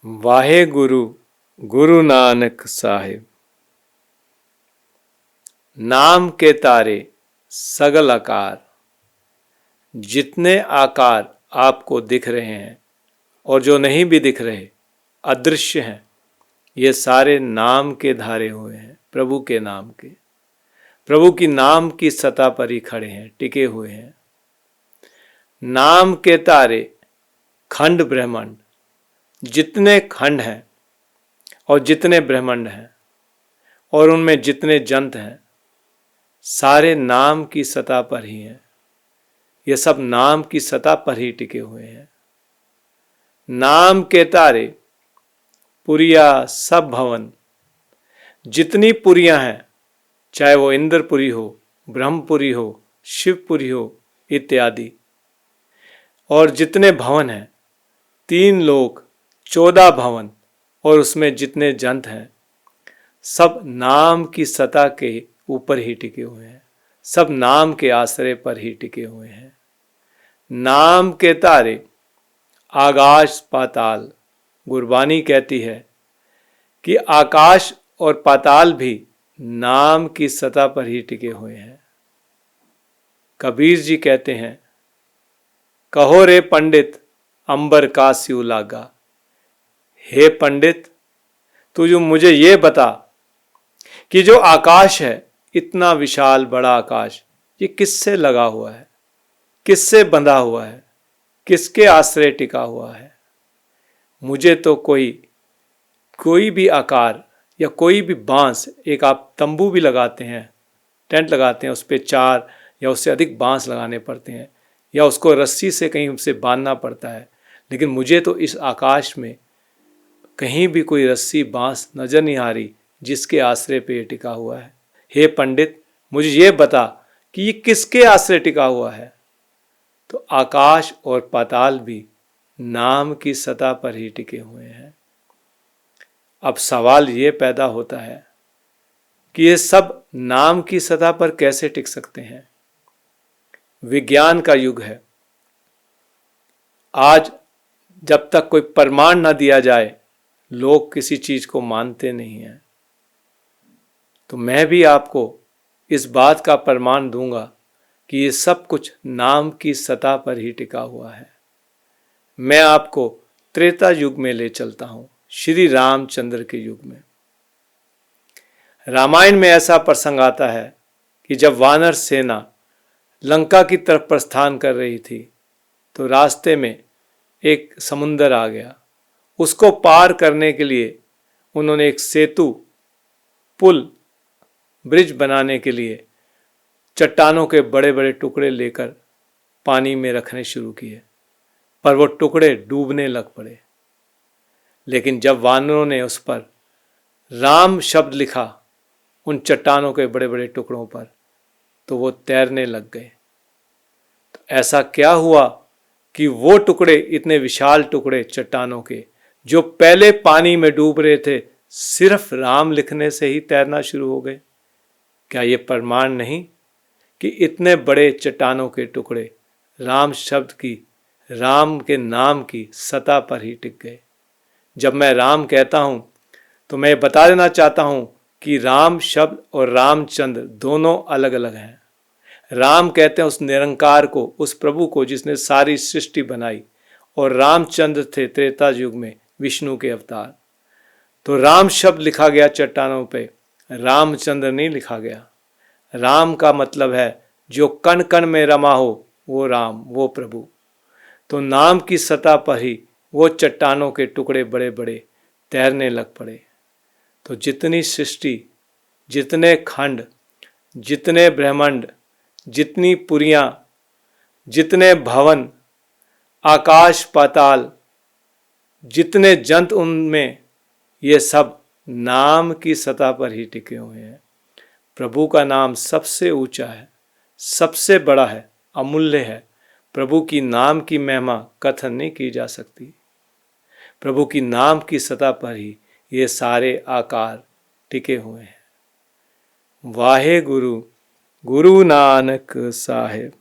वाहे गुरु गुरु नानक साहिब। नाम के तारे सगल आकार, जितने आकार आपको दिख रहे हैं और जो नहीं भी दिख रहे, अदृश्य हैं, ये सारे नाम के धारे हुए हैं, प्रभु के नाम के। प्रभु की नाम की सतह पर ही खड़े हैं, टिके हुए हैं। नाम के तारे खंड ब्रह्मांड, जितने खंड हैं और जितने ब्रह्मांड हैं और उनमें जितने जंत हैं, सारे नाम की सतह पर ही हैं। ये सब नाम की सतह पर ही टिके हुए हैं। नाम के तारे पुरिया सब भवन, जितनी पुरियां हैं, चाहे वो इंद्रपुरी हो, ब्रह्मपुरी हो, शिवपुरी हो इत्यादि, और जितने भवन हैं, 3 लोक, 14 भवन और उसमें जितने जंत हैं, सब नाम की सतह के ऊपर ही टिके हुए हैं, सब नाम के आश्रय पर ही टिके हुए हैं। नाम के तारे आकाश पाताल, गुरबानी कहती है कि आकाश और पाताल भी नाम की सतह पर ही टिके हुए हैं। कबीर जी कहते हैं, कहो रे पंडित अंबर का स्यू लागा। हे पंडित, तू जो मुझे ये बता कि जो आकाश है, इतना विशाल बड़ा आकाश, ये किससे लगा हुआ है, किससे बंधा हुआ है, किसके आश्रय टिका हुआ है। मुझे तो कोई भी आकार या कोई भी बांस, एक आप तंबू भी लगाते हैं, टेंट लगाते हैं, उस पर 4 या उससे अधिक बांस लगाने पड़ते हैं, या उसको रस्सी से कहीं उसे बांधना पड़ता है, लेकिन मुझे तो इस आकाश में कहीं भी कोई रस्सी बांस नजर नहीं आ रही जिसके आश्रय पे ये टिका हुआ है। हे पंडित, मुझे ये बता कि ये किसके आश्रय टिका हुआ है। तो आकाश और पाताल भी नाम की सतह पर ही टिके हुए हैं। अब सवाल ये पैदा होता है कि ये सब नाम की सतह पर कैसे टिक सकते हैं। विज्ञान का युग है। आज जब तक कोई प्रमाण न दिया जाए, लोग किसी चीज को मानते नहीं हैं। तो मैं भी आपको इस बात का प्रमाण दूंगा कि ये सब कुछ नाम की सतह पर ही टिका हुआ है। मैं आपको त्रेता युग में ले चलता हूं, श्री रामचंद्र के युग में। रामायण में ऐसा प्रसंग आता है कि जब वानर सेना लंका की तरफ प्रस्थान कर रही थी, तो रास्ते में एक समुंदर आ गया। उसको पार करने के लिए उन्होंने एक सेतु, पुल, ब्रिज बनाने के लिए चट्टानों के बड़े बड़े टुकड़े लेकर पानी में रखने शुरू किए, पर वो टुकड़े डूबने लग पड़े। लेकिन जब वानरों ने उस पर राम शब्द लिखा, उन चट्टानों के बड़े बड़े टुकड़ों पर, तो वो तैरने लग गए। तो ऐसा क्या हुआ कि वो टुकड़े, इतने विशाल टुकड़े चट्टानों के, जो पहले पानी में डूब रहे थे, सिर्फ राम लिखने से ही तैरना शुरू हो गए। क्या ये प्रमाण नहीं कि इतने बड़े चट्टानों के टुकड़े राम शब्द की, राम के नाम की सतह पर ही टिक गए। जब मैं राम कहता हूं तो मैं बता देना चाहता हूं कि राम शब्द और रामचंद्र दोनों अलग अलग हैं। राम कहते हैं उस निरंकार को, उस प्रभु को जिसने सारी सृष्टि बनाई, और रामचंद्र थे त्रेता युग में विष्णु के अवतार। तो राम शब्द लिखा गया चट्टानों पे, रामचंद्र नहीं लिखा गया। राम का मतलब है जो कण कण में रमा हो, वो राम, वो प्रभु। तो नाम की सतह पर ही वो चट्टानों के टुकड़े बड़े बड़े तैरने लग पड़े। तो जितनी सृष्टि, जितने खंड, जितने ब्रह्मांड, जितनी पुरियां, जितने भवन, आकाश पाताल, जितने जंत, उनमें ये सब नाम की सतह पर ही टिके हुए हैं। प्रभु का नाम सबसे ऊंचा है, सबसे बड़ा है, अमूल्य है। प्रभु की नाम की महिमा कथन नहीं की जा सकती। प्रभु की नाम की सतह पर ही ये सारे आकार टिके हुए हैं। वाहे गुरु गुरु नानक साहिब।